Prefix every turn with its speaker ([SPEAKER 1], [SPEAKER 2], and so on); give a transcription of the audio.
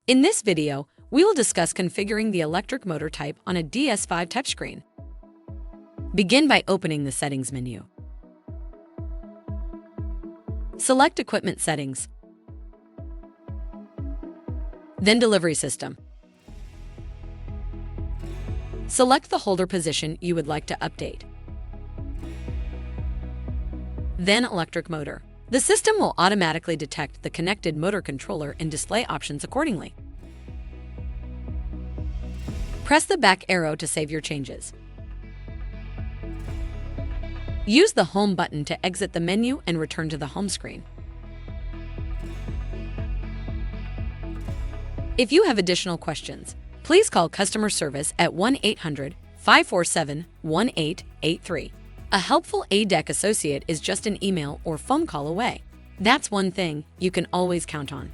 [SPEAKER 1] In this video, we will discuss configuring the electric motor type on a DS5 touchscreen. Begin by opening the Settings menu. Select Equipment Settings, then Delivery System. Select the holder position you would like to update. Then Electric Motor. The system will automatically detect the connected motor controller and display options accordingly. Press the back arrow to save your changes. Use the Home button to exit the menu and return to the home screen. If you have additional questions, please call customer service at 1-800-547-1883. A helpful A-dec associate is just an email or phone call away. That's one thing you can always count on.